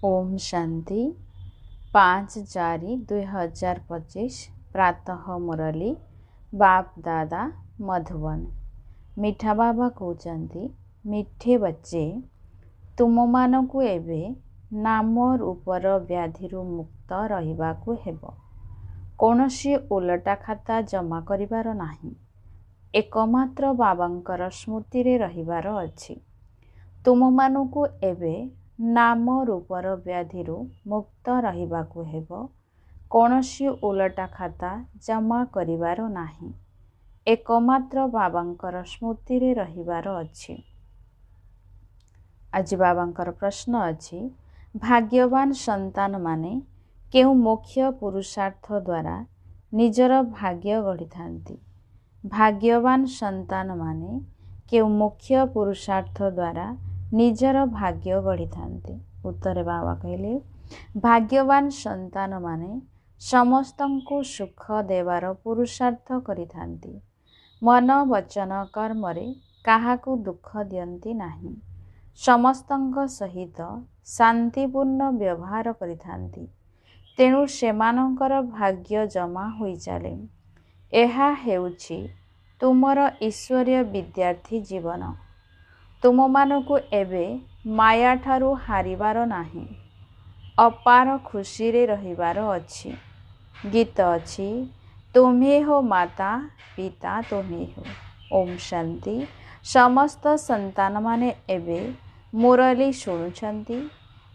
ओम शांति 5/4/2025 प्रातः मुरली बाप दादा मधुबन। मिठा बाबा कहते मिठे बच्चे तुम मानकु एबे नाम रूपर व्याधिरु मुक्त रहिबाकु हेबो। कौनसी उलटा खाता जमा करिबार नाही। एकमात्र बाबांकर स्मृति रे रहिबार अछि। तुम मानकु एबे नाम रूपर व्याधिरु मुक्त रहिबाकु हेबो। कौनसी उलटा खाता जमा करिबार नाही। एकमात्र बाबांकर स्मृति रे रहिबार अछि। आज बाबांकर प्रश्न अछि, भाग्यवान संतान माने केउ मुख्य पुरुषार्थ द्वारा निजर भाग्य गढ़ी थांती। भाग्यवान संतान माने केउ मुख्य पुरुषार्थ द्वारा निजर भाग्य गढ़ी थांती। उत्तर बाबा कहले, भाग्यवान संतान माने समस्तंकु सुख देवार पुरुषार्थ करि थांती। मन वचन कर्मरे काहाकु दुख दियंती नाही। समस्तंक सहित शांतिपूर्ण व्यवहार करि थांती। तेणु सेमानंकर भाग्य जमा होई चाले। एहा हेउछि तुमर ईश्वरीय विद्यार्थी जीवन। तुम मानकु एबे माया ठारू हारिबार नाही। अपार खुशी रे रहिबार अछि। गीत अछि, तुम्हें हो माता पिता तुम्हें हो। ओम शांति। समस्त संतान माने एबे मुरली शुणुछंती।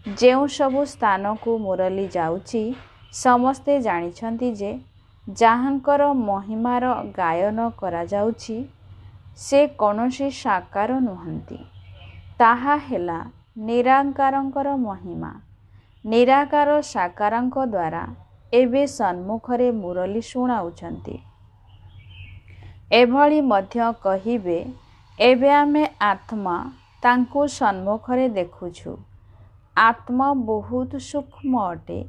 जेउ सबु स्थान को मुरली जाउची समस्ते जानिछंती जे जाहांकर महिमार गायन करा जाउची से कौनसी साकार नुहंती। ताहा हेला निराकारंकर महिमा। निराकार साकारंक द्वारा एबे सन्मुखरे मुरली शुणाउछंती। एभली मध्य कहिबे, एबे आमे आत्मा तांकु सन्मुखरे देखुछु। आत्मा बहुत सूक्ष्म अटे,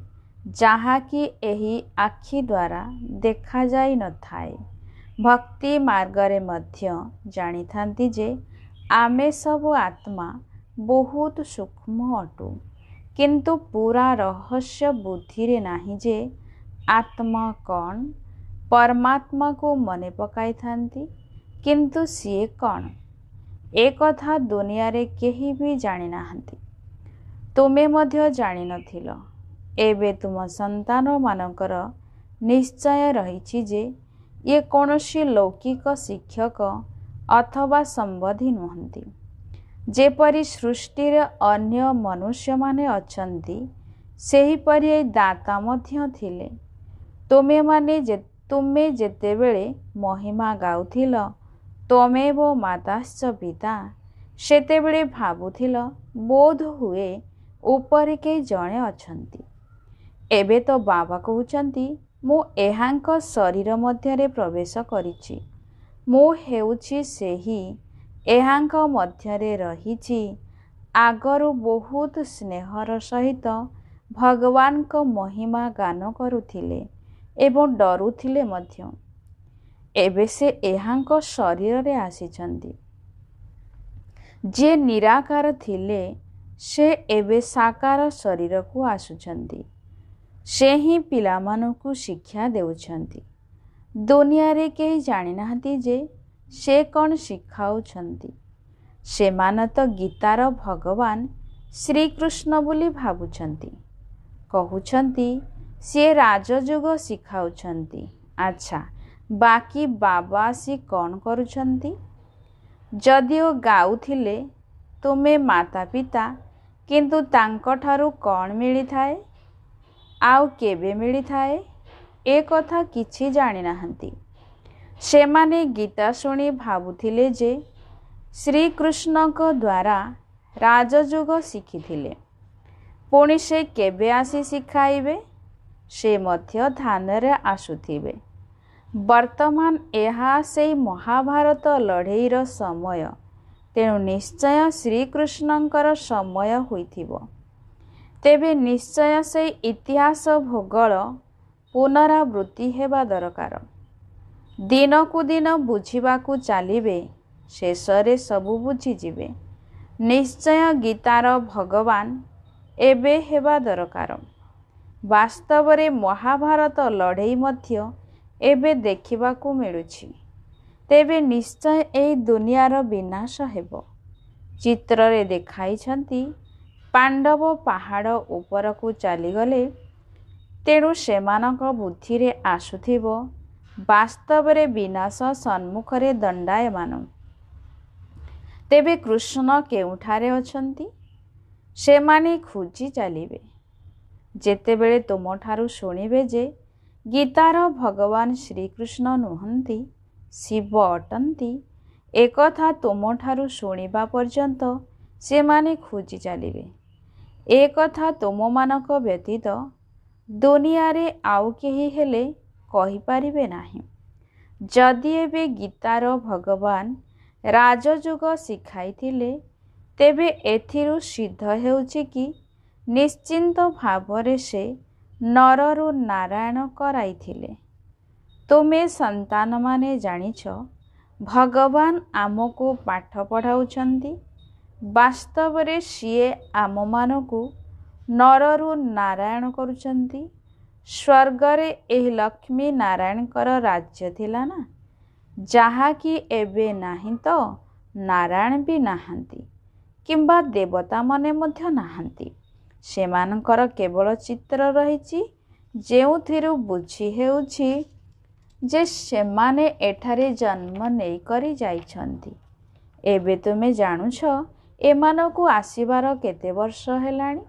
जहा कि एही आखि द्वारा देखा जाई न थाए। भक्ति मार्गरे मध्य जानी थांती जे आमे सब आत्मा बहुत सूक्ष्म अटु, किंतु पूरा रहस्य बुद्धि रे नाही जे आत्मा कौन। परमात्मा को मने पकाई थांती, किंतु सीए कौन ए कथा दुनिया रे केही भी जानी नाहंती। तुमे मध्य जानी नथिलो। एबे तुम संतान मानकर निश्चय रहिछि जे ये कौनसी लौकिक शिक्षक अथवा संबंधी नुहंती। जेपरि सृष्टि रे अन्य मनुष्य माने अछंती, सेही परि ए दाता मध्य थिले। तुमे जेतेबेले महिमा गाउथिल, त्वमेव माताश्च पिता, सेतेबेले भाबुथिल बोध हुए ऊपर के जणे अछंती। एबे तो बाबा कहउचंती, मु एहांक शरीर मध्यरे प्रवेश करिछि। मु हेउछि सेही एहांक मध्यरे रहिछि। आगरु बहुत स्नेहर सहित भगवान को महिमा गान करुथिले एवं डरुथिले मध्य। एबे से एहांक शरीर रे आसिछंती। जे निराकार थिले से एबे साकार शरीर को आसुछंती। से ही पिलामानकु शिक्षा देउछंती। दुनिया रे केही जानि नाहंती जे से कौन शिखाउछंती। से मान तो गीतार भगवान श्री कृष्ण बोली भाबुछंती। कहउछंती से राजयोग शिखाउछंती। अच्छा, बाकी बाबा सी कौन करुछंती। जदिओ गाउथिले तुमे माता पिता, किंतु तांको ठारू कौन मिली थाए आउ केबे मिली थाए ए कथा किछि जानि नाहंती। से माने गीता सुनी भाबुथिले जे श्री कृष्ण को द्वारा राजयोग शिखिथिले। पुणी से केबे आसी शिखाइबे, से मध्य ध्यानरे आसुथिबे। वर्तमान एहा से महाभारत लड़ेईर समय, तेणु निश्चय श्रीकृष्णंकर समय होइथिबो। तेबे निश्चय से इतिहास भूगोल पुनरावृत्ति हेबा दरकार। दिनकु दिन बुझिबाकु चालिबे, शेषरे सबु बुझिजिबे। निश्चय गीतार भगवान ଏବେ ହେବା ଦରକାର। ବାସ୍ତବରେ ମହାଭାରତ ଲଢ଼େଇ ମଧ୍ୟ ଏବେ ଦେଖିବାକୁ ମିଳୁଛି। ତେବେ ନିଶ୍ଚୟ ଏହି ଦୁନିଆର ବିନାଶ ହେବ। ଚିତ୍ରରେ ଦେଖାଇଛନ୍ତି ପାଣ୍ଡବ ପାହାଡ଼ ଉପରକୁ ଚାଲିଗଲେ, ତେଣୁ ସେମାନଙ୍କ ବୁଦ୍ଧିରେ ଆସୁଥିବ ବାସ୍ତବରେ ବିନାଶ ସମ୍ମୁଖରେ ଦଣ୍ଡାୟମାନ। ତେବେ କୃଷ୍ଣ କେଉଁଠାରେ ଅଛନ୍ତି? ସେମାନେ ଖୋଜି ଚାଲିବେ। ଯେତେବେଳେ ତୁମଠାରୁ ଶୁଣିବେ ଯେ ଗୀତାର ଭଗବାନ ଶ୍ରୀକୃଷ୍ଣ ନୁହନ୍ତି, ଶିବ ଅଟନ୍ତି, ଏକଥା ତୁମଠାରୁ ଶୁଣିବା ପର୍ଯ୍ୟନ୍ତ ସେମାନେ ଖୋଜି ଚାଲିବେ। ଏକଥା ତୁମମାନଙ୍କ ବ୍ୟତୀତ ଦୁନିଆରେ ଆଉ କେହି ହେଲେ କହିପାରିବେ ନାହିଁ। ଯଦି ଏବେ ଗୀତାର ଭଗବାନ ରାଜଯୋଗ ଶିଖାଇଥିଲେ, ତେବେ ଏଥିରୁ ସିଦ୍ଧ ହେଉଛି କି ନିଶ୍ଚିନ୍ତ ଭାବରେ ସେ ନରରୁ ନାରାୟଣ କରାଇଥିଲେ। ତୁମେ ସନ୍ତାନମାନେ ଜାଣିଛ, ଭଗବାନ ଆମକୁ ପାଠ ପଢ଼ାଉଛନ୍ତି। ବାସ୍ତବରେ ସିଏ ଆମମାନଙ୍କୁ ନରରୁ ନାରାୟଣ କରୁଛନ୍ତି। ସ୍ୱର୍ଗରେ ଏହି ଲକ୍ଷ୍ମୀ ନାରାୟଣଙ୍କର ରାଜ୍ୟ ଥିଲା ନା, ଯାହାକି ଏବେ ନାହିଁ ତ ନାରାୟଣ ବି ନାହାନ୍ତି କିମ୍ବା ଦେବତାମାନେ ମଧ୍ୟ ନାହାନ୍ତି। ସେମାନଙ୍କର କେବଳ ଚିତ୍ର ରହିଛି, ଯେଉଁଥିରୁ ବୁଝି ହେଉଛି ଯେ ସେମାନେ ଏଠାରେ ଜନ୍ମ ନେଇକରି ଯାଇଛନ୍ତି। ଏବେ ତୁମେ ଜାଣୁଛ ଏମାନଙ୍କୁ ଆସିବାର କେତେ ବର୍ଷ ହେଲାଣି।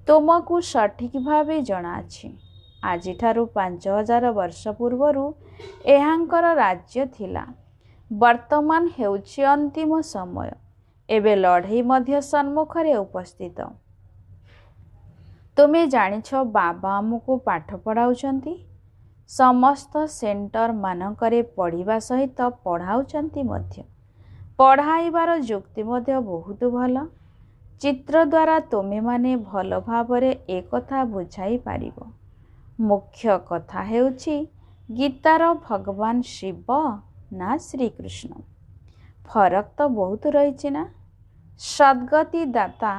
ତୁମକୁ ସଠିକ୍ ଭାବେ ଜଣାଅଛି, ଆଜିଠାରୁ 5000 ବର୍ଷ ପୂର୍ବରୁ ଏହାଙ୍କର ରାଜ୍ୟ ଥିଲା। ବର୍ତ୍ତମାନ ହେଉଛି ଅନ୍ତିମ ସମୟ। ଏବେ ଲଢ଼େଇ ମଧ୍ୟ ସମ୍ମୁଖରେ ଉପସ୍ଥିତ। ତୁମେ ଜାଣିଛ ବାବା ଆମକୁ ପାଠ ପଢ଼ାଉଛନ୍ତି। ସମସ୍ତ ସେଣ୍ଟର ମାନଙ୍କରେ ପଢ଼ିବା ସହିତ ପଢ଼ାଉଛନ୍ତି ମଧ୍ୟ। ପଢ଼ାଇବାର ଯୁକ୍ତି ମଧ୍ୟ ବହୁତ ଭଲ। ଚିତ୍ର ଦ୍ୱାରା ତୁମେମାନେ ଭଲ ଭାବରେ ଏକଥା ବୁଝାଇ ପାରିବ। ମୁଖ୍ୟ କଥା ହେଉଛି ଗୀତାର ଭଗବାନ ଶିବ ନା ଶ୍ରୀକୃଷ୍ଣ। ଫରକ ତ ବହୁତ ରହିଛି ନା। ସଦ୍ଗତି ଦାତା,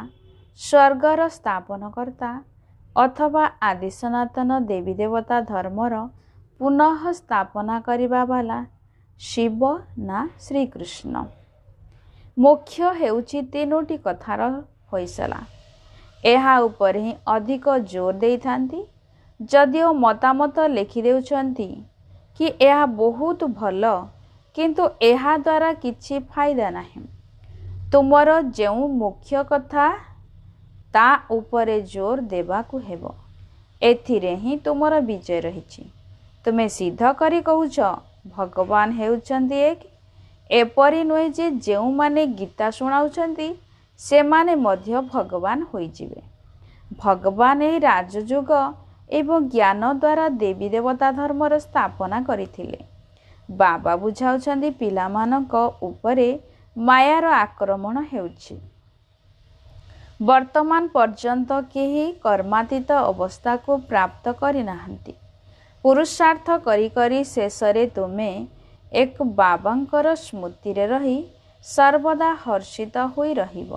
ସ୍ୱର୍ଗର ସ୍ଥାପନକର୍ତ୍ତା ଅଥବା ଆଦି ସନାତନ ଦେବୀ ଦେବତା ଧର୍ମର ପୁନଃ ସ୍ଥାପନା କରିବା ବାଲା ଶିବ ନା ଶ୍ରୀକୃଷ୍ଣ। ମୁଖ୍ୟ ହେଉଛି ତିନୋଟି କଥାର ଫଇସଲା। ଏହା ଉପରେ ହିଁ ଅଧିକ ଜୋର ଦେଇଥାନ୍ତି। ଯଦିଓ ମତାମତ ଲେଖିଦେଉଛନ୍ତି କି ଏହା ବହୁତ ଭଲ, କିନ୍ତୁ ଏହା ଦ୍ୱାରା କିଛି ଫାଇଦା ନାହିଁ। ତୁମର ଯେଉଁ ମୁଖ୍ୟ କଥା ତା ଉପରେ ଜୋର ଦେବାକୁ ହେବ। ଏଥିରେ ହିଁ ତୁମର ବିଜୟ ରହିଛି। ତୁମେ ସିଦ୍ଧ କରି କହୁଛ ଭଗବାନ ହେଉଛନ୍ତି ଏକ। ଏପରି ନୁହେଁ ଯେ ଯେଉଁମାନେ ଗୀତା ଶୁଣାଉଛନ୍ତି ସେମାନେ ମଧ୍ୟ ଭଗବାନ ହୋଇଯିବେ। ଭଗବାନ ଏହି ରାଜଯୋଗ ଏବଂ ଜ୍ଞାନ ଦ୍ୱାରା ଦେବୀ ଦେବତା ଧର୍ମର ସ୍ଥାପନା କରିଥିଲେ। ବାବା ବୁଝାଉଛନ୍ତି ପିଲାମାନଙ୍କ ଉପରେ ମାୟାର ଆକ୍ରମଣ ହେଉଛି। ବର୍ତ୍ତମାନ ପର୍ଯ୍ୟନ୍ତ କେହି କର୍ମାତୀତ ଅବସ୍ଥାକୁ ପ୍ରାପ୍ତ କରିନାହାନ୍ତି। ପୁରୁଷାର୍ଥ କରି କରି ଶେଷରେ ତୁମେ ଏକ ବାବାଙ୍କର ସ୍ମୃତିରେ ରହି ସର୍ବଦା ହର୍ଷିତ ହୋଇ ରହିବ।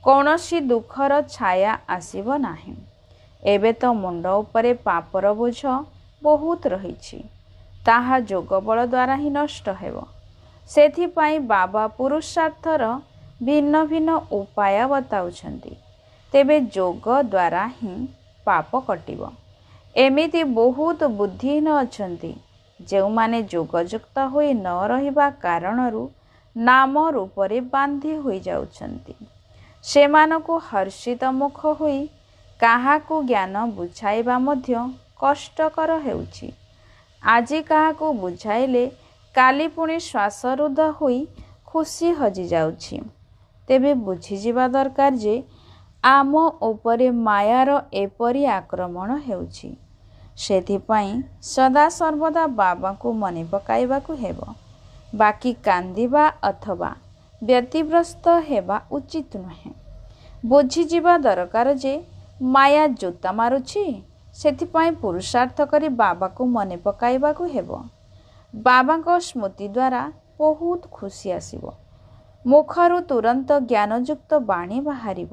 କୌଣସି ଦୁଃଖର ଛାୟା ଆସିବ ନାହିଁ। ଏବେ ତ ମୁଣ୍ଡ ଉପରେ ପାପର ବୋଝ ବହୁତ ରହିଛି। ତାହା ଯୋଗ ବଳ ଦ୍ୱାରା ହିଁ ନଷ୍ଟ ହେବ। ସେଥିପାଇଁ ବାବା ପୁରୁଷାର୍ଥର ଭିନ୍ନ ଭିନ୍ନ ଉପାୟ ବତାଉଛନ୍ତି। ତେବେ ଯୋଗ ଦ୍ୱାରା ହିଁ ପାପ କଟିବ। ଏମିତି ବହୁତ ବୁଦ୍ଧିହୀନ ଅଛନ୍ତି, ଯେଉଁମାନେ ଯୋଗଯୁକ୍ତ ହୋଇ ନ ରହିବା କାରଣରୁ ନାମ ରୂପରେ ବାନ୍ଧି ହୋଇଯାଉଛନ୍ତି। ସେମାନଙ୍କୁ ହର୍ଷିତ ମୁଖ ହୋଇ କାହାକୁ ଜ୍ଞାନ ବୁଝାଇବା ମଧ୍ୟ କଷ୍ଟକର ହେଉଛି। ଆଜି କାହାକୁ ବୁଝାଇଲେ କାଲି ପୁଣି ଶ୍ୱାସରୁଦ୍ଧ ହୋଇ ଖୁସି ହଜିଯାଉଛି। ତେବେ ବୁଝିଯିବା ଦରକାର ଯେ ଆମ ଉପରେ ମାୟାର ଏପରି ଆକ୍ରମଣ ହେଉଛି। ସେଥିପାଇଁ ସଦାସର୍ବଦା ବାବାଙ୍କୁ ମନେ ପକାଇବାକୁ ହେବ। ବାକି କାନ୍ଦିବା ଅଥବା ବ୍ୟତିବ୍ୟସ୍ତ ହେବା ଉଚିତ ନୁହେଁ। ବୁଝିଯିବା ଦରକାର ଯେ ମାୟା ଜୋତା ମାରୁଛି। ସେଥିପାଇଁ ପୁରୁଷାର୍ଥ କରି ବାବାକୁ ମନେ ପକାଇବାକୁ ହେବ। ବାବାଙ୍କ ସ୍ମୃତି ଦ୍ୱାରା ବହୁତ ଖୁସି ଆସିବ। ମୁଖରୁ ତୁରନ୍ତ ଜ୍ଞାନଯୁକ୍ତ ବାଣୀ ବାହାରିବ।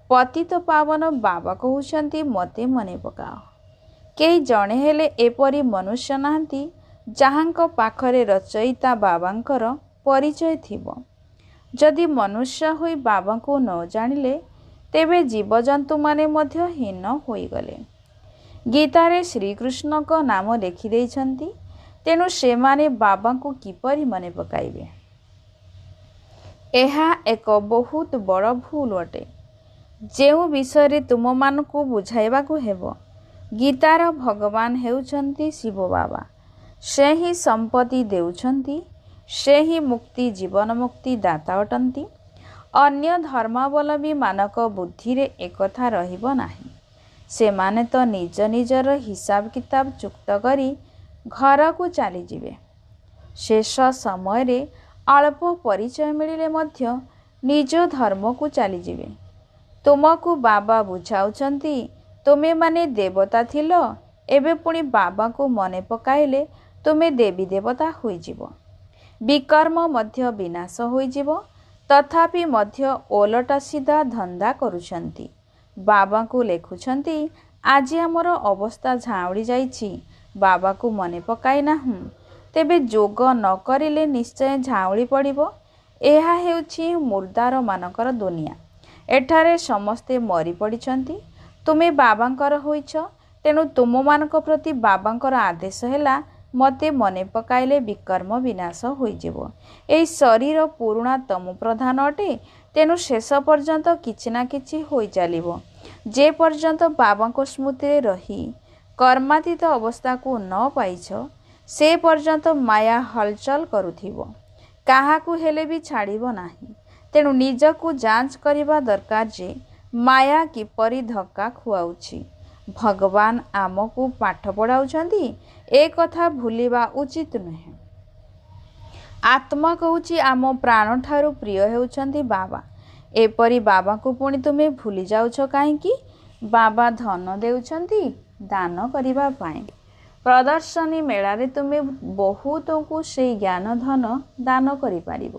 ପତିତ ପାବନ ବାବା କହୁଛନ୍ତି ମୋତେ ମନେ ପକାଅ। କେହି ଜଣେ ହେଲେ ଏପରି ମନୁଷ୍ୟ ନାହାନ୍ତି ଯାହାଙ୍କ ପାଖରେ ରଚୟିତା ବାବାଙ୍କର ପରିଚୟ ଥିବ। ଯଦି ମନୁଷ୍ୟ ହୋଇ ବାବାଙ୍କୁ ନ ଜାଣିଲେ ତେବେ ଜୀବଜନ୍ତୁମାନେ ମଧ୍ୟ ହୀନ ହୋଇଗଲେ। ଗୀତାରେ ଶ୍ରୀକୃଷ୍ଣଙ୍କ ନାମ ଲେଖିଦେଇଛନ୍ତି, ତେଣୁ ସେମାନେ ବାବାଙ୍କୁ କିପରି ମନେ ପକାଇବେ? ଏହା ଏକ ବହୁତ ବଡ଼ ଭୁଲ ଅଟେ, ଯେଉଁ ବିଷୟରେ ତୁମମାନଙ୍କୁ ବୁଝାଇବାକୁ ହେବ। ଗୀତାର ଭଗବାନ ହେଉଛନ୍ତି ଶିବ ବାବା। ସେ ହିଁ ସମ୍ପତ୍ତି ଦେଉଛନ୍ତି, ସେ ହିଁ ମୁକ୍ତି ଜୀବନ ମୁକ୍ତି ଦାତା ଅଟନ୍ତି। ଅନ୍ୟ ଧର୍ମାବଲମ୍ବୀମାନଙ୍କ ବୁଦ୍ଧିରେ ଏକଥା ରହିବ ନାହିଁ। ସେମାନେ ତ ନିଜ ନିଜର ହିସାବ କିତାବ ଚୁକ୍ତ କରି ଘରକୁ ଚାଲିଯିବେ। ଶେଷ ସମୟରେ ଅଳ୍ପ ପରିଚୟ ମିଳିଲେ ମଧ୍ୟ ନିଜ ଧର୍ମକୁ ଚାଲିଯିବେ। ତୁମକୁ ବାବା ବୁଝାଉଛନ୍ତି, ତୁମେମାନେ ଦେବତା ଥିଲ, ଏବେ ପୁଣି ବାବାଙ୍କୁ ମନେ ପକାଇଲେ ତୁମେ ଦେବୀ ଦେବତା ହୋଇଯିବ। ବିକର୍ମ ମଧ୍ୟ ବିନାଶ ହୋଇଯିବ। ତଥାପି ମଧ୍ୟ ଓଲଟା ସିଧା ଧନ୍ଦା କରୁଛନ୍ତି। ବାବାଙ୍କୁ ଲେଖୁଛନ୍ତି, ଆଜି ଆମର ଅବସ୍ଥା ଝାଉଁଳି ଯାଇଛି, ବାବାକୁ ମନେ ପକାଇ ନାହୁଁ। ତେବେ ଯୋଗ ନ କରିଲେ ନିଶ୍ଚୟ ଝାଉଁଳି ପଡ଼ିବ। ଏହା ହେଉଛି ମୁର୍ଦାରମାନଙ୍କର ଦୁନିଆ। ଏଠାରେ ସମସ୍ତେ ମରିପଡ଼ିଛନ୍ତି। ତୁମେ ବାବାଙ୍କର ହୋଇଛ, ତେଣୁ ତୁମମାନଙ୍କ ପ୍ରତି ବାବାଙ୍କର ଆଦେଶ ହେଲା, ମୋତେ ମନେ ପକାଇଲେ ବିକର୍ମ ବିନାଶ ହୋଇଯିବ। ଏହି ଶରୀର ପୁରୁଣା ତମୁ ପ୍ରଧାନ ଅଟେ, ତେଣୁ ଶେଷ ପର୍ଯ୍ୟନ୍ତ କିଛି ନା କିଛି ହୋଇ ଚାଲିବ। ଯେ ପର୍ଯ୍ୟନ୍ତ ବାବାଙ୍କ ସ୍ମୃତିରେ ରହି କର୍ମାତୀତ ଅବସ୍ଥାକୁ ନ ପାଇଛ, ସେ ପର୍ଯ୍ୟନ୍ତ ମାୟା ହଲଚଲ କରୁଥିବ, କାହାକୁ ହେଲେ ବି ଛାଡ଼ିବ ନାହିଁ। ତେଣୁ ନିଜକୁ ଯାଞ୍ଚ କରିବା ଦରକାର ଯେ ମାୟା କିପରି ଧକ୍କା ଖୁଆଉଛି। ଭଗବାନ ଆମକୁ ପାଠ ପଢ଼ାଉଛନ୍ତି, ଏ କଥା ଭୁଲିବା ଉଚିତ ନୁହେଁ। ଆତ୍ମା କହୁଛି ଆମ ପ୍ରାଣଠାରୁ ପ୍ରିୟ ହେଉଛନ୍ତି ବାବା। ଏପରି ବାବାଙ୍କୁ ପୁଣି ତୁମେ ଭୁଲି ଯାଉଛ କାହିଁକି? ବାବା ଧନ ଦେଉଛନ୍ତି ଦାନ କରିବା ପାଇଁ। ପ୍ରଦର୍ଶନୀ ମେଳାରେ ତୁମେ ବହୁତଙ୍କୁ ସେହି ଜ୍ଞାନ ଧନ ଦାନ କରିପାରିବ।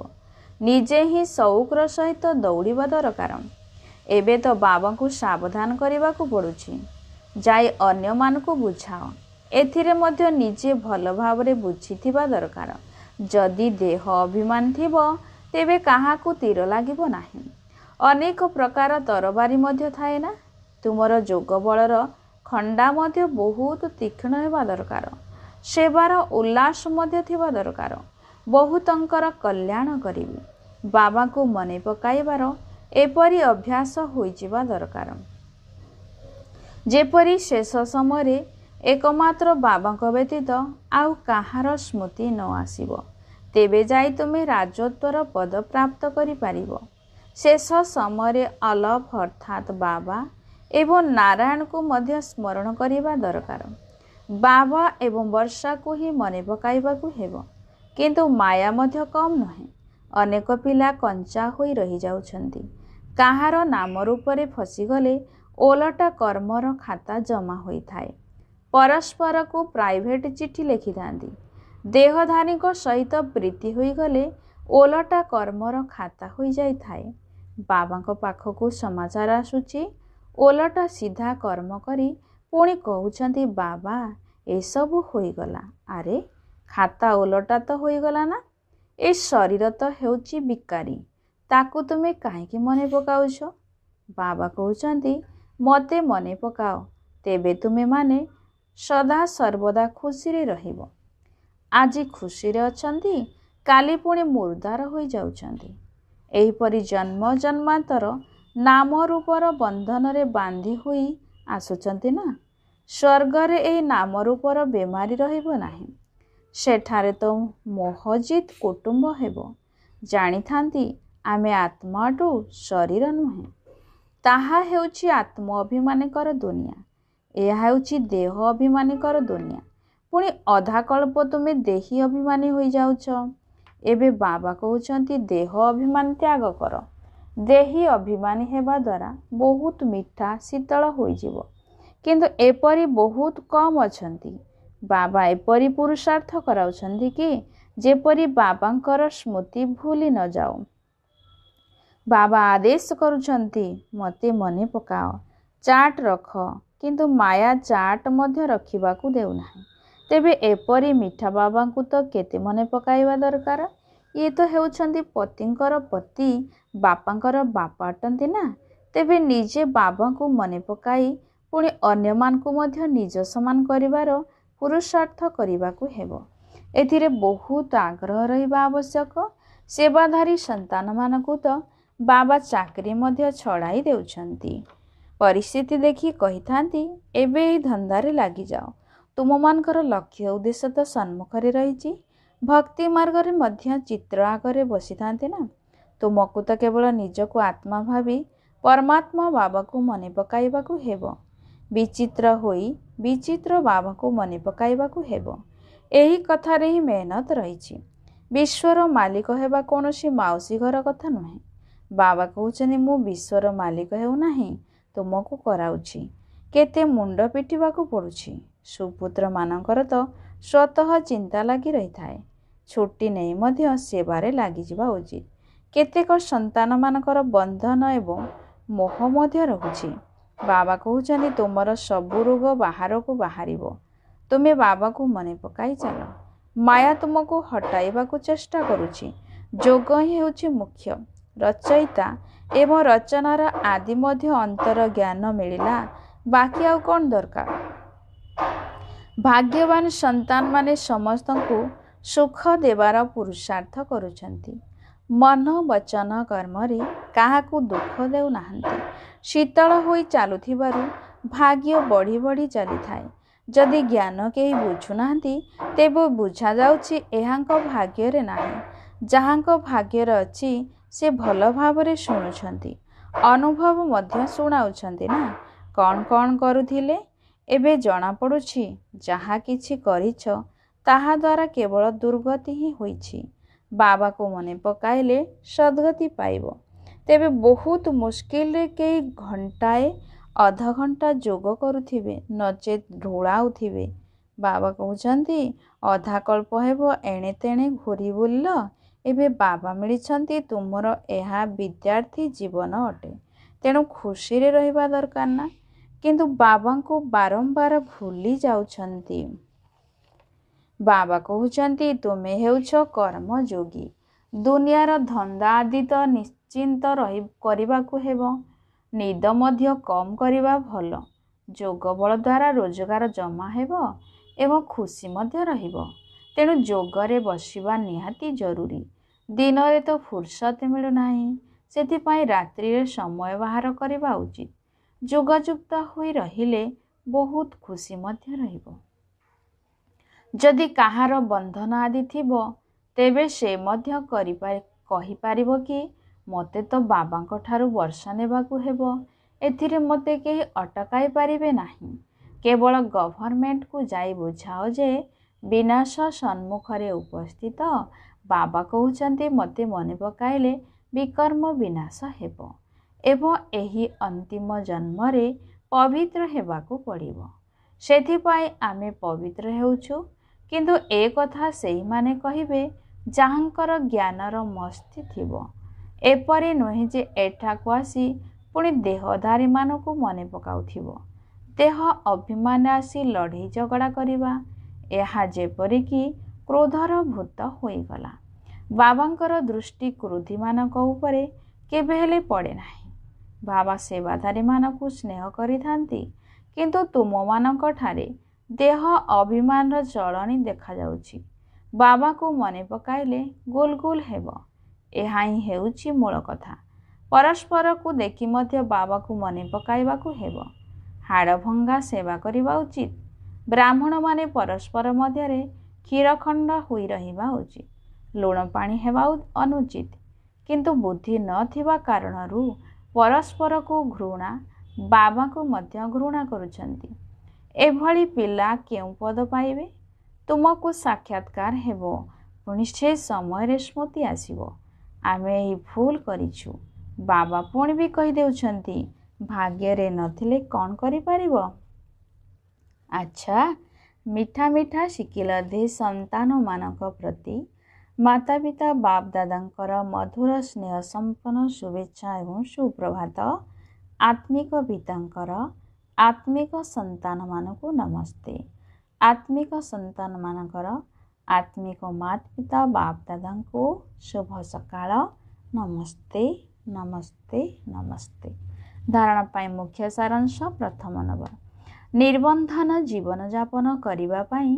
ନିଜେ ହିଁ ସଉକର ସହିତ ଦୌଡ଼ିବା ଦରକାର। ଏବେ ତ ବାବାଙ୍କୁ ସାବଧାନ କରିବାକୁ ପଡ଼ୁଛି। ଯାଇ ଅନ୍ୟମାନଙ୍କୁ ବୁଝାଅ। ଏଥିରେ ମଧ୍ୟ ନିଜେ ଭଲ ଭାବରେ ବୁଝିଥିବା ଦରକାର। ଯଦି ଦେହ ଅଭିମାନ ଥିବ, ତେବେ କାହାକୁ ତୀର ଲାଗିବ ନାହିଁ। ଅନେକ ପ୍ରକାର ତରବାରୀ ମଧ୍ୟ ଥାଏ ନା? ତୁମର ଯୋଗ ବଳର ଖଣ୍ଡା ମଧ୍ୟ ବହୁତ ତୀକ୍ଷ୍ଣ ହେବା ଦରକାର। ସେବାର ଉଲ୍ଲାସ ମଧ୍ୟ ଥିବା ଦରକାର। ବହୁତଙ୍କର କଲ୍ୟାଣ କରିବି। ବାବାଙ୍କୁ ମନେ ପକାଇବାର ଏପରି ଅଭ୍ୟାସ ହୋଇଯିବା ଦରକାର, ଯେପରି ଶେଷ ସମୟରେ ଏକମାତ୍ର ବାବାଙ୍କ ବ୍ୟତୀତ ଆଉ କାହାର ସ୍ମୃତି ନ ଆସିବ। ତେବେ ଯାଇ ତୁମେ ରାଜତ୍ୱର ପଦ ପ୍ରାପ୍ତ କରିପାରିବ। ଶେଷ ସମୟରେ ଅଲଫ ଅର୍ଥାତ୍ ବାବା ଏବଂ ନାରାୟଣକୁ ମଧ୍ୟ ସ୍ମରଣ କରିବା ଦରକାର। ବାବା ଏବଂ ବର୍ଷାକୁ ହିଁ ମନେ ପକାଇବାକୁ ହେବ। କିନ୍ତୁ ମାୟା ମଧ୍ୟ କମ୍ ନୁହେଁ। ଅନେକ ପିଲା କଞ୍ଚା ହୋଇ ରହିଯାଉଛନ୍ତି। କାହାର ନାମ ରୂପରେ ଫସିଗଲେ ଓଲଟା କର୍ମର ଖାତା ଜମା ହୋଇଥାଏ। ପରସ୍ପରକୁ ପ୍ରାଇଭେଟ ଚିଠି ଲେଖିଥାନ୍ତି। ଦେହଧାରୀଙ୍କ ସହିତ ପ୍ରୀତି ହୋଇଗଲେ ଓଲଟା କର୍ମର ଖାତା ହୋଇଯାଇଥାଏ। ବାବାଙ୍କ ପାଖକୁ ସମାଚାର ଆସୁଛି, ଓଲଟା ସିଧା କର୍ମ କରି ପୁଣି କହୁଛନ୍ତି, ବାବା ଏସବୁ ହୋଇଗଲା। ଆରେ ଖାତା ଓଲଟା ତ ହୋଇଗଲା ନା? ଏ ଶରୀର ତ ହେଉଛି ବିକାରୀ, ତାକୁ ତୁମେ କାହିଁକି ମନେ ପକାଉଛ? ବାବା କହୁଛନ୍ତି, ମୋତେ ମନେ ପକାଅ, ତେବେ ତୁମେମାନେ ସଦା ସର୍ବଦା ଖୁସିରେ ରହିବ। ଆଜି ଖୁସିରେ ଅଛନ୍ତି, କାଲି ପୁଣି ମୁର୍ଦାର ହୋଇଯାଉଛନ୍ତି। ଏହିପରି ଜନ୍ମ ଜନ୍ମାନ୍ତର ନାମ ରୂପର ବନ୍ଧନରେ ବାନ୍ଧି ହୋଇ ଆସୁଛନ୍ତି ନା? ସ୍ୱର୍ଗରେ ଏହି ନାମ ରୂପର ବେମାରୀ ରହିବ ନାହିଁ। ସେଠାରେ ତ ମୋହଜିତ କୁଟୁମ୍ବ ହେବ। ଜାଣିଥାନ୍ତି ଆମେ ଆତ୍ମା ଅଟୁ, ଶରୀର ନୁହେଁ। ତାହା ହେଉଛି ଆତ୍ମ ଅଭିମାନୀଙ୍କର ଦୁନିଆ। ଏହା ହେଉଛି ଦେହ ଅଭିମାନୀଙ୍କର ଦୁନିଆ। ପୁଣି ଅଧାକଳ୍ପ ତୁମେ ଦେହୀ ଅଭିମାନୀ ହୋଇଯାଉଛ। ଏବେ ବାବା କହୁଛନ୍ତି, ଦେହ ଅଭିମାନ ତ୍ୟାଗ କର। ଦେହୀ ଅଭିମାନୀ ହେବା ଦ୍ୱାରା ବହୁତ ମିଠା ଶୀତଳ ହୋଇଯିବ। କିନ୍ତୁ ଏପରି ବହୁତ କମ୍ ଅଛନ୍ତି। ବାବା ଏପରି ପୁରୁଷାର୍ଥ କରାଉଛନ୍ତି କି ଯେପରି ବାବାଙ୍କର ସ୍ମୃତି ଭୁଲି ନ ଯାଉ। ବାବା ଆଦେଶ କରୁଛନ୍ତି ମୋତେ ମନେ ପକାଅ, ଚାଟ୍ ରଖ, କିନ୍ତୁ ମାୟା ଚାଟ୍ ମଧ୍ୟ ରଖିବାକୁ ଦେଉନାହିଁ। ତେବେ ଏପରି ମିଠା ବାବାଙ୍କୁ ତ କେତେ ମନେ ପକାଇବା ଦରକାର। ଇଏ ତ ହେଉଛନ୍ତି ପତିଙ୍କର ପତି, ବାପାଙ୍କର ବାପା ଅଟନ୍ତି ନା। ତେବେ ନିଜେ ବାବାଙ୍କୁ ମନେ ପକାଇ ପୁଣି ଅନ୍ୟମାନଙ୍କୁ ମଧ୍ୟ ନିଜ ସମାନ କରିବାର ପୁରୁଷାର୍ଥ କରିବାକୁ ହେବ। ଏଥିରେ ବହୁତ ଆଗ୍ରହ ରହିବା ଆବଶ୍ୟକ। ସେବାଧାରୀ ସନ୍ତାନମାନଙ୍କୁ ତ ବାବା ଚାକିରି ମଧ୍ୟ ଛଡ଼ାଇ ଦେଉଛନ୍ତି। ପରିସ୍ଥିତି ଦେଖି କହିଥାନ୍ତି, ଏବେ ଏହି ଧନ୍ଦାରେ ଲାଗିଯାଅ। ତୁମମାନଙ୍କର ଲକ୍ଷ୍ୟ ଉଦ୍ଦେଶ୍ୟ ତ ସମ୍ମୁଖରେ ରହିଛି। ଭକ୍ତି ମାର୍ଗରେ ମଧ୍ୟ ଚିତ୍ର ଆଗରେ ବସିଥାନ୍ତି ନା। ତୁମକୁ ତ କେବଳ ନିଜକୁ ଆତ୍ମା ଭାବି ପରମାତ୍ମା ବାବାକୁ ମନେ ପକାଇବାକୁ ହେବ। ବିଚିତ୍ର ହୋଇ ବିଚିତ୍ର ବାବାକୁ ମନେ ପକାଇବାକୁ ହେବ। ଏହି କଥାରେ ହିଁ ମେହନତ ରହିଛି। ବିଶ୍ୱର ମାଲିକ ହେବା କୌଣସି ମାଉସୀ ଘର କଥା ନୁହେଁ। ବାବା କହୁଛନ୍ତି, ମୁଁ ବିଶ୍ୱର ମାଲିକ ହେଉନାହିଁ, ତୁମକୁ କରାଉଛି। କେତେ ମୁଣ୍ଡ ପିଟିବାକୁ ପଡ଼ୁଛି। ସୁପୁତ୍ରମାନଙ୍କର ତ ସ୍ୱତଃ ଚିନ୍ତା ଲାଗି ରହିଥାଏ। ଛୁଟି ନେଇ ମଧ୍ୟ ସେବାରେ ଲାଗିଯିବା ଉଚିତ। କେତେକ ସନ୍ତାନମାନଙ୍କର ବନ୍ଧନ ଏବଂ ମୋହ ମଧ୍ୟ ରହୁଛି। ବାବା କହୁଛନ୍ତି, ତୁମର ସବୁ ରୋଗ ବାହାରକୁ ବାହାରିବ। ତୁମେ ବାବାକୁ ମନେ ପକାଇ ଚାଲ। ମାୟା ତୁମକୁ ହଟାଇବାକୁ ଚେଷ୍ଟା କରୁଛି। ଯୋଗ ହିଁ ହେଉଛି ମୁଖ୍ୟ। ରଚୟିତା ଏବଂ ରଚନାର ଆଦି ମଧ୍ୟ ଅନ୍ତର ଜ୍ଞାନ ମିଳିଲା, ବାକି ଆଉ କ'ଣ ଦରକାର। ଭାଗ୍ୟବାନ ସନ୍ତାନମାନେ ସମସ୍ତଙ୍କୁ ସୁଖ ଦେବାର ପୁରୁଷାର୍ଥ କରୁଛନ୍ତି। ମନ, ବଚନ, କର୍ମରେ କାହାକୁ ଦୁଃଖ ଦେଉନାହାନ୍ତି। ଶୀତଳ ହୋଇ ଚାଲୁଥିବାରୁ ଭାଗ୍ୟ ବଢ଼ି ବଢ଼ି ଚାଲିଥାଏ। ଯଦି ଜ୍ଞାନ କେହି ବୁଝୁନାହାନ୍ତି, ତେବେ ବୁଝାଯାଉଛି ଏହାଙ୍କ ଭାଗ୍ୟରେ ନାହିଁ। ଯାହାଙ୍କ ଭାଗ୍ୟରେ ଅଛି ସେ ଭଲ ଭାବରେ ଶୁଣୁଛନ୍ତି, ଅନୁଭବ ମଧ୍ୟ ଶୁଣାଉଛନ୍ତି ନା। କ'ଣ କ'ଣ କରୁଥିଲେ? ଏବେ ଜଣାପଡ଼ୁଛି ଯାହା କିଛି କରିଛ ତାହା ଦ୍ୱାରା କେବଳ ଦୁର୍ଗତି ହିଁ ହୋଇଛି। ବାବାକୁ ମନେ ପକାଇଲେ ସଦ୍ଗତି ପାଇବ। ତେବେ ବହୁତ ମୁସ୍କିଲରେ କେହି ଘଣ୍ଟାଏ ଅଧଘଣ୍ଟା ଯୋଗ କରୁଥିବେ, ନଚେତ୍ ଢୋଳାଉଥିବେ। ବାବା କହୁଛନ୍ତି, ଅଧା କଳ୍ପ ହେବ ଏଣେ ତେଣେ ଘୂରି ବୁଲିଲ, ଏବେ ବାବା ମିଳିଛନ୍ତି। ତୁମର ଏହା ବିଦ୍ୟାର୍ଥୀ ଜୀବନ ଅଟେ, ତେଣୁ ଖୁସିରେ ରହିବା ଦରକାର ନା। କିନ୍ତୁ ବାବାଙ୍କୁ ବାରମ୍ବାର ଭୁଲି ଯାଉଛନ୍ତି। ବାବା କହୁଛନ୍ତି, ତୁମେ ହେଉଛ କର୍ମଯୋଗୀ। ଦୁନିଆର ଧନ୍ଦା ଆଦି ତ ନିଶ୍ଚିନ୍ତ କରିବାକୁ ହେବ। ନିଦ ମଧ୍ୟ କମ୍ କରିବା ଭଲ। ଯୋଗ ବଳ ଦ୍ୱାରା ରୋଜଗାର ଜମା ହେବ ଏବଂ ଖୁସି ମଧ୍ୟ ରହିବ। ତେଣୁ ଯୋଗରେ ବସିବା ନିହାତି ଜରୁରୀ। ଦିନରେ ତ ଫୁର୍ସତ ମିଳୁନାହିଁ, ସେଥିପାଇଁ ରାତ୍ରିରେ ସମୟ ବାହାର କରିବା ଉଚିତ। ଯୋଗଯୁକ୍ତ ହୋଇ ରହିଲେ ବହୁତ ଖୁସି ମଧ୍ୟ ରହିବ। ଯଦି କାହାର ବନ୍ଧନ ଆଦି ଥିବ, ତେବେ ସେ ମଧ୍ୟ କହିପାରିବ କି, ମୋତେ ତ ବାବାଙ୍କ ଠାରୁ ବର୍ଷ ନେବାକୁ ହେବ। ଏଥିରେ ମୋତେ କେହି ଅଟକାଇ ପାରିବେ ନାହିଁ। କେବଳ ଗଭର୍ଣ୍ଣମେଣ୍ଟକୁ ଯାଇ ବୁଝାଅ ଯେ ବିନାଶ ସମ୍ମୁଖରେ ଉପସ୍ଥିତ। ବାବା କହୁଛନ୍ତି, ମୋତେ ମନେ ପକାଇଲେ ବିକର୍ମ ବିନାଶ ହେବ ଏବଂ ଏହି ଅନ୍ତିମ ଜନ୍ମରେ ପବିତ୍ର ହେବାକୁ ପଡ଼ିବ। ସେଥିପାଇଁ ଆମେ ପବିତ୍ର ହେଉଛୁ। କିନ୍ତୁ ଏ କଥା ସେହିମାନେ କହିବେ ଯାହାଙ୍କର ଜ୍ଞାନର ମସ୍ତି ଥିବ। ଏପରି ନୁହେଁ ଯେ ଏଠାକୁ ଆସି ପୁଣି ଦେହଧାରୀମାନଙ୍କୁ ମନେ ପକାଉଥିବ। ଦେହ ଅଭିମାନ ଆସି ଲଢ଼େଇ ଝଗଡ଼ା କରିବା, ଏହା ଯେପରିକି କ୍ରୋଧର ଭୂତ ହୋଇଗଲା। ବାବାଙ୍କର ଦୃଷ୍ଟି କ୍ରୋଧୀମାନଙ୍କ ଉପରେ କେବେ ହେଲେ ପଡ଼େ ନାହିଁ। ବାବା ସେବାଧାରୀମାନଙ୍କୁ ସ୍ନେହ କରିଥାନ୍ତି, କିନ୍ତୁ ତୁମମାନଙ୍କଠାରେ ଦେହ ଅଭିମାନର ଚଳଣି ଦେଖାଯାଉଛି। ବାବାକୁ ମନେ ପକାଇଲେ ଗୁଲ ଗୁଲ ହେବ। ଏହା ହିଁ ହେଉଛି ମୂଳ କଥା। ପରସ୍ପରକୁ ଦେଖି ମଧ୍ୟ ବାବାକୁ ମନେ ପକାଇବାକୁ ହେବ। ହାଡ଼ଭଙ୍ଗା ସେବା କରିବା ଉଚିତ। ବ୍ରାହ୍ମଣମାନେ ପରସ୍ପର ମଧ୍ୟରେ କ୍ଷୀରଖଣ୍ଡ ହୋଇ ରହିବା ଉଚିତ। ଲୁଣ ପାଣି ହେବା ଅନୁଚିତ। କିନ୍ତୁ ବୁଦ୍ଧି ନ ଥିବା କାରଣରୁ ପରସ୍ପରକୁ ଘୃଣା, ବାବାଙ୍କୁ ମଧ୍ୟ ଘୃଣା କରୁଛନ୍ତି। ଏଭଳି ପିଲା କେଉଁ ପଦ ପାଇବେ? ତୁମକୁ ସାକ୍ଷାତକାର ହେବ, ପୁଣି ସେ ସମୟରେ ସ୍ମୃତି ଆସିବ, ଆମେ ଏହି ଭୁଲ କରିଛୁ। ବାବା ପୁଣି ବି କହିଦେଉଛନ୍ତି, ଭାଗ୍ୟରେ ନଥିଲେ କ'ଣ କରିପାରିବ? ଆଚ୍ଛା, ମିଠା ମିଠା ଶିଖିଲ ଦେ ସନ୍ତାନମାନଙ୍କ ପ୍ରତି माता पिता बाप दादांकर मधुर स्नेह संपन्न शुभेच्छा एवं सुप्रभात। आत्मिक पितांकर आत्मिक संतान मानकु नमस्ते। आत्मिक संतान मानकर आत्मिक माता पिता बाप दादांको शुभ सकाळ नमस्ते नमस्ते नमस्ते। धारणा पाई मुख्य सारांश प्रथम नंबर, निर्बंधन जीवन यापन करिबा पाई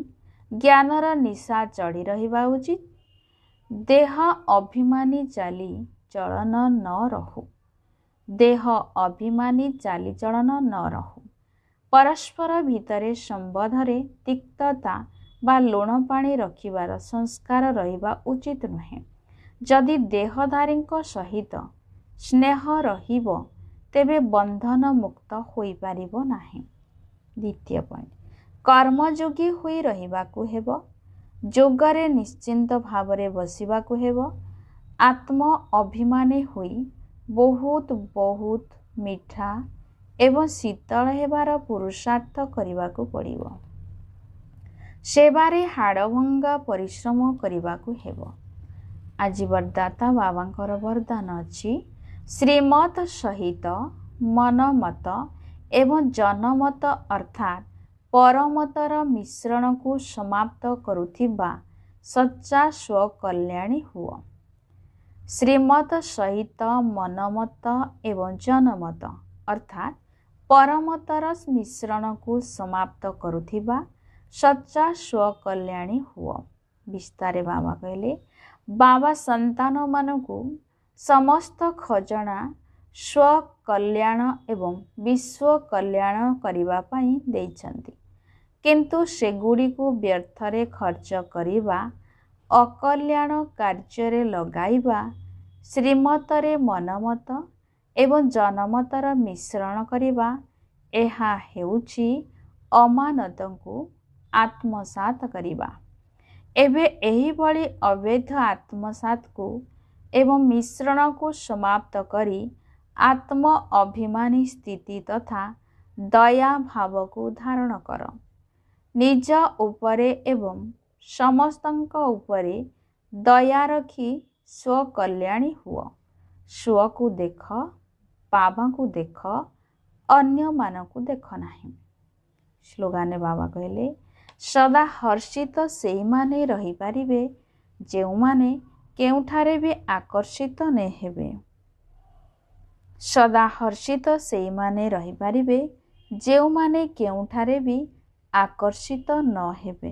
ज्ञानर निशा चढ़ी रहिबा उचित। देह अभिमानी चाली चलन न रहु। देह अभिमानी चाली चलन न रहु। परस्पर भितरे संबंधरे तिक्तता बा लुण पानी रखिबार संस्कार रहिबा उचित नुहे। जदि देहधारीଙ୍କ सहित स्नेह रहिब तेबे बंधन मुक्त होई पारिबो नाही। द्वितीय पॉइंट, कर्मयोगी होई रहिबाकु हेबो। जोगरे निश्चिंत भावरे बसिबाकु हेबो। आत्म अभिमानी होई बहुत बहुत मीठा एवं शीतल हेबार पुरुषार्थ करिबाकु पड़िबो। सेवारे हाड़भंगा परिश्रम करिबाकु हेबो। आज वरदाता बाबांकर वरदान अछि, श्रीमत सहित मनमत एवं जनमत अर्थात परमतर मिश्रण को समाप्त करुथिबा सच्चा स्वकल्याणी हुओ। श्रीमत सहित मनमत एवं जनमत अर्थात परमतर मिश्रण को समाप्त करुथिबा सच्चा स्वकल्याणी हुओ। विस्तारे बाबा कहले, बाबा संतान मानकु समस्त खजना स्वकल्याण एवं विश्व कल्याण करिबा पाई देइछन्ति, किंतु सेगुड़ी को व्यर्थरे खर्च करिबा, अकल्याण कार्य लगाइबा, श्रीमतरे मनमत एवं जनमतर मिश्रण करिबा, एहा हेउछि अमानतंकु आत्मसात करिबा। एबे एही भली अवैध आत्मसात को एवं मिश्रण को समाप्त करी आत्म अभिमानी स्थिति तथा दया भाव को धारण कर। निज उपरे एवं समस्तंक उपरे दया रखी स्वकल्याणी हुओ। स्व को देख, बाबा को देख, अन्य मानकु देख नाही। स्लोगान बाबा कहले, सदा हर्षित सेई माने रही पारिबे जेउ माने केउठारे भी आकर्षित ने हेबे। सदा हर्षित सेई माने रही पारिबे जेउ माने केउठारे भी आकर्षित न हेबे।